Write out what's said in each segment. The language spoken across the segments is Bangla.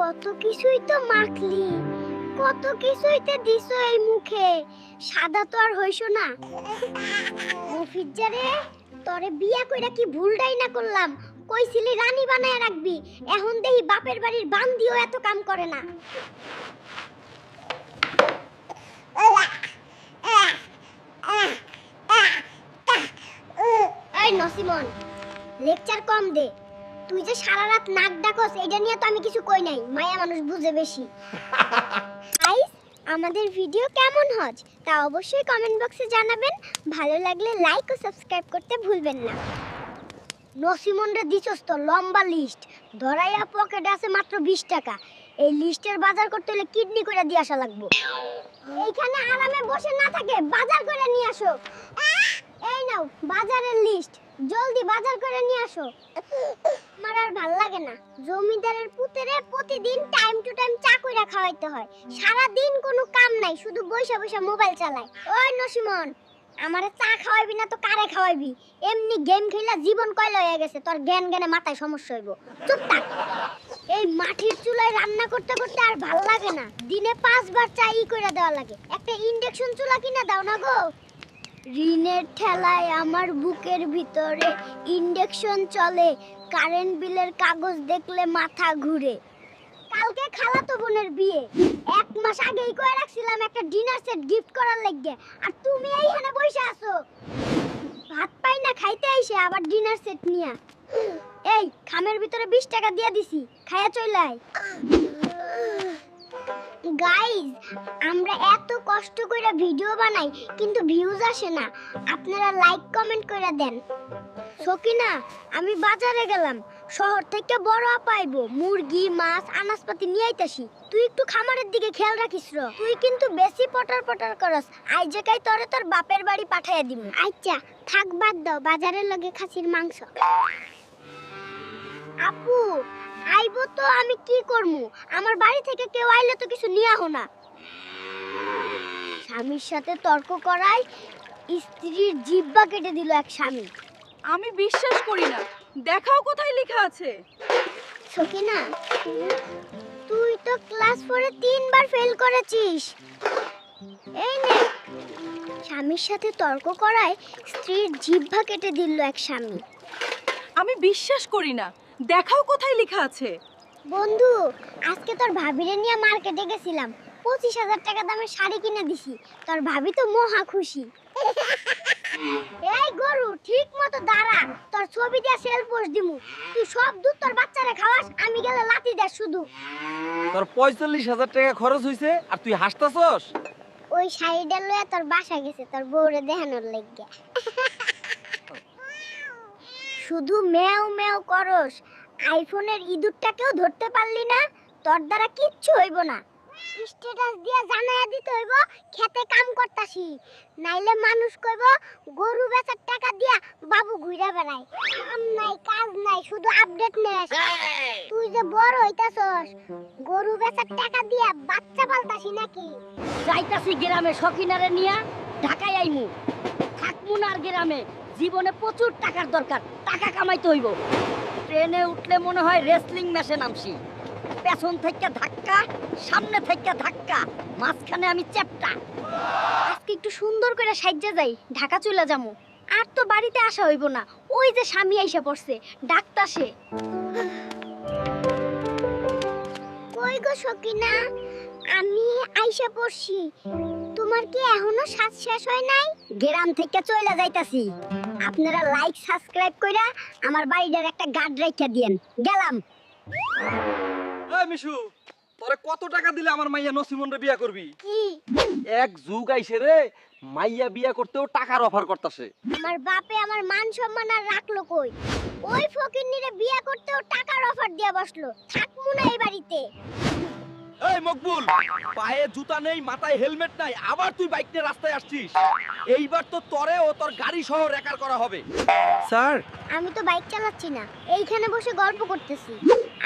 কত কিছুই তো মাখলি, কত কিছুই তো দিছো এই মুখে, সাদা তো আর হইছো না। মফিজ্জারে তরে বিয়া কইরা কি ভুলটাই না করলাম। কইছিলি রানী বানায় রাখবি, এখন দেহি বাপের বাড়ির বান্দিও এত কাম করে না। এই নসিমন, লেকচার কম দে। তুই যে সারা রাত নাক ডাকস এটা নিয়ে তো আমি কিছু কই নাই, মায়া মানুষ বুঝে বেশি। গাইস, আমাদের ভিডিও কেমন হচ্ছে তা অবশ্যই কমেন্ট বক্সে জানাবেন। ভালো লাগলে লাইক ও সাবস্ক্রাইব করতে ভুলবেন না। নসিমনরে দিছস তো লম্বা লিস্ট, ধরাইয়া পকেটে আছে মাত্র 20 টাকা। এই লিস্টের বাজার করতে হলে কিডনি করে দিয়ে আসা লাগবে। এইখানে আরামে বসে না থাকে বাজার করে নিয়ে আসো। এই নাও বাজারের লিস্ট, জলদি বাজার করে নিয়ে আসো। আমার আর ভাল লাগে না, জমিদারের পুতেরে প্রতিদিন টাইম টু টাইম চা কইরা খাওয়াইতে হয়। সারা দিন কোনো কাম নাই, শুধু বইসা বইসা মোবাইল চালায়। ওই নসিমন, আমারে চা খাওয়াইবি না তো কারে খাওয়াইবি? এমনি গেম খেলা জীবন কয়লা হয়ে গেছে, তোর জ্ঞান জ্ঞানে মাথায় সমস্যা হইব। চুপ থাক। এই মাটির চুলায় রান্না করতে করতে আর ভাল লাগে না, দিনে 5 বার চা কইরা দেওয়া লাগে। একটা ইন্ডাকশন চুলা কিনা দাও না গো। ঋণের ঠেলায় আমার বুকের ভিতরে ইন্ডাকশন চলে, কারেন্ট বিলের কাগজ দেখলে মাথা ঘুরে। কালকে খালাতো বোনের বিয়ে, 1 মাস আগেই কয়ে রাখছিলাম একটা ডিনার সেট গিফট করার লাগবে, আর তুমি এইখানে বসে আছো। ভাত পাই না খাইতে আইছে আবার ডিনার সেট নিয়া। এই খামের ভিতরে 20 টাকা দিয়ে দিছি, খায়া চলে আয়। গাইস, আমরা এত কষ্ট করে ভিডিও বানাই কিন্তু ভিউজ আসে না। আপনারা লাইক কমেন্ট করে দেন। সকিনা, আমি বাজারে গেলাম, শহর থেকে বড় আপা আইবো, মুরগি মাছ আনাজপাতি নিয়ে আইতাছি। তুই একটু খামারের দিকে খেয়াল রাখিস র। তুই কিন্তু বেশি পটার পটার করস, আইজে কাই তোরে তোর বাপের বাড়ি পাঠাইয়া দিমু। আচ্ছা থাক, বাদ দাও, বাজারের লগে খাসির মাংস। আপু আইবো তো আমি কি করমু? আমার বাড়ি থেকে কেউ আইলে তো কিছু নিয়ে আহো না। স্বামীর সাথে তর্ক করায় স্ত্রীর জিহ্বা কেটে দিল এক স্বামী। আমি বিশ্বাস করি না, দেখাও কোথায় লেখা আছে। সকিনা, তুই তো ক্লাস 4-এ 3 বার ফেল করেছিস। এই নে, স্বামীর সাথে তর্ক করায় স্ত্রীর জিহ্বা কেটে দিল এক স্বামী। আমি বিশ্বাস করি না, দেখাও কোথায় লেখা আছে। বন্ধু, আজকে তোর ভাবিরে নিয়ে মার্কেটে গেছিলাম, 25,000 টাকা দামের শাড়ি কিনে দিছি। তোর ভাবি তো মহা খুশি। এই গরু ঠিক মতো দাঁড়া, তোর ছবি দিয়ে সেল পোস্ট দিমু। তুই সব দুধ তোর বাচ্চারে খাওয়াস, আমি গেলে লাথি দেস শুধু। তোর 45,000 টাকা খরচ হইছে আর তুই হাসতাছস? ওই শাড়িটা লয়ে তোর বাসা গেছে তোর বউরে দেখানোর লাগবে। শুধু মেও মেও করস, আইফোনের ইঁদুরটাকেও ধরতে পারলি না। তোর দ্বারা কিচ্ছু হইব না। স্ট্যাটাস দিয়া জানায়া দিতে হইব খেতে কাম করতাছি, নাইলে মানুষ কইব গরু বেচার টাকা দিয়া বাবু ঘুরে বেড়ায়। কাম নাই কাজ নাই, শুধু আপডেট নেস। তুই যে বড় হইতাছস, গরু বেচার টাকা দিয়া বাচ্চা পালতাছি নাকি? যাইতাছি গ্রামে সকিনারে নিয়া, ঢাকায় আইমু। থাকমু না আর গ্রামে, জীবনে প্রচুর টাকার দরকার, টাকা কামাইতে হইব। ট্রেনে উঠলে মনে হয় রেসলিং ম্যাচে নামছি। পেছন থেকে ধাক্কা, সামনে থেকে ধাক্কা, মাঝখানে আমি চ্যাপ্টা। আজকে একটু সুন্দর করে সাজ্জা যাই, ঢাকা চলে যামু। আর তো বাড়িতে আসা হইব না, ওই যে স্বামী আইসা পড়ছে, ডাকতাছে। কই গো সকিনা, আমি আইসা পড়ছি। তোমার কি এখনো সাজ শেষ হয় নাই? গ্রাম থেকে চলে যাইতাছি। আপনারা লাইক সাবস্ক্রাইব কইরা আমার বাড়িটার একটা গার্ড রাইখা দিয়েন। গেলাম। এই মিশু, তোরে কত টাকা দিলে আমার মাইয়া নসিমনরে বিয়া করবি? কি এক যুগ আইছে রে, মাইয়া বিয়া করতেও টাকার অফার করতাছে। আমার বাপে আমার মান সম্মান আর রাখলো কই? ওই ফকিন্নিরে বিয়ে করতেও টাকার অফার দিয়া বসলো। থাকমু না এই বাড়িতে। এই মকবুল, পায়ে জুতা নেই, মাথায় হেলমেট নাই, আবার তুই বাইক নিয়ে রাস্তায় আসছিস। এইবার তো তোরে ও তোর গাড়ি সহ রেকার করা হবে। স্যার, আমি তো বাইক চালাচ্ছি না, এইখানে বসে গল্প করতেছি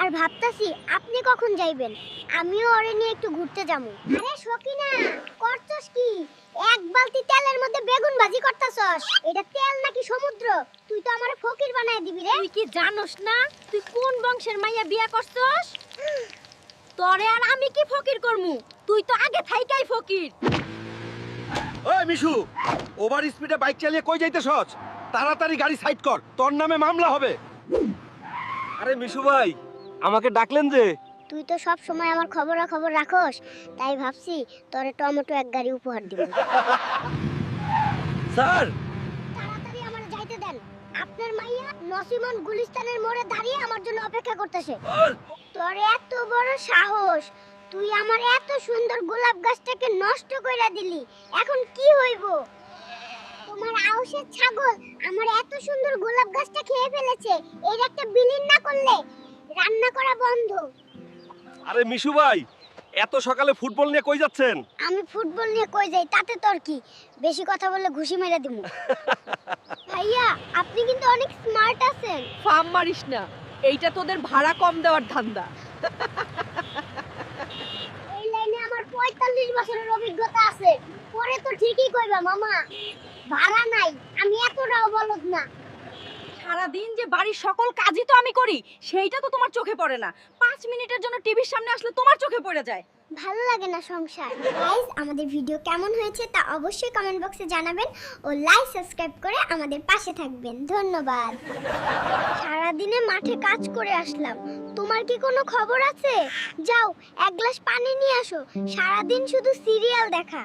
আর ভাবতাছি আপনি কখন যাইবেন। আমিও ওরে নিয়ে একটু ঘুরতে যাবো। আরে সকিনা, করছস কি? এক বালতি তেলের মধ্যে বেগুন ভাজি করতাছস। এটা তেল নাকি সমুদ্র? তুই তো আমারে ফকির বানায় দিবি রে। তুই কি জানোস না তুই কোন বংশের মাইয়া বিয়া করছস? তোরে আর আমি কি ফকির করমু? তুই তো আগে থাইকাই ফকির। ওই মিশু, ওভার স্পিডে বাইক চালিয়ে কই যাইতেছস? তাড়াতাড়ি গাড়ি সাইড কর, তোর নামে মামলা হবে। আরে মিশু ভাই, আমাকে ডাকলেন যে? তুই তো সব সময় আমার খবর রাখোস, তাই ভাবছি তোরে টমেটো এক গাড়ি উপহার দিব। স্যার, তাড়াতাড়ি আমার যাইতে দেন। আপনার মাইয়া নসিমন গুলিস্তানের মোড়ে দাঁড়িয়ে আমার জন্য অপেক্ষা করতেছে। তোর এত বড় সাহস, তুই আমার এত সুন্দর গোলাপ গাছটাকে নষ্ট কইরা দিলি। এখন কি হইব? তোমার আউশের ছাগল আমার এত সুন্দর গোলাপ গাছটা খেয়ে ফেলেছে। এর একটা বিলীন না করলে রান্না করা বন্ধ। আরে মিশু ভাই, এত সকালে ফুটবল নিয়ে কই যাচ্ছেন? আমি ফুটবল নিয়ে কই যাই তাতে তোর কি? বেশি কথা বললে ঘুষি মেরে দিমু। ভাইয়া, আপনি কিন্তু অনেক স্মার্ট আছেন। ফার্ম মারিস না, এইটা তোদের ভাড়া কম দেওয়ার ধান্দা। এই লাইনে আমার 45 বছরের অভিজ্ঞতা আছে। পরে তো ঠিকই কইবা মামা। ভাড়া নাই, আমি এতটাও বলদ না। সারাদিন যে বাড়ির সকল কাজই তো আমি করি, সেইটা তো তোমার চোখে পড়ে না। 5 মিনিটের জন্য টিভির সামনে আসলে তোমার চোখে পড়ে যায়। ভালো লাগে না সংসার। গাইস, আমাদের ভিডিও কেমন হয়েছে তা অবশ্যই কমেন্ট বক্সে জানাবেন ও লাইক সাবস্ক্রাইব করে আমাদের পাশে থাকবেন। ধন্যবাদ। সারাদিনে মাঠে কাজ করে আসলাম, তোমার কি কোনো খবর আছে? যাও এক গ্লাস পানি নিয়ে আসো, সারাদিন শুধু সিরিয়াল দেখা।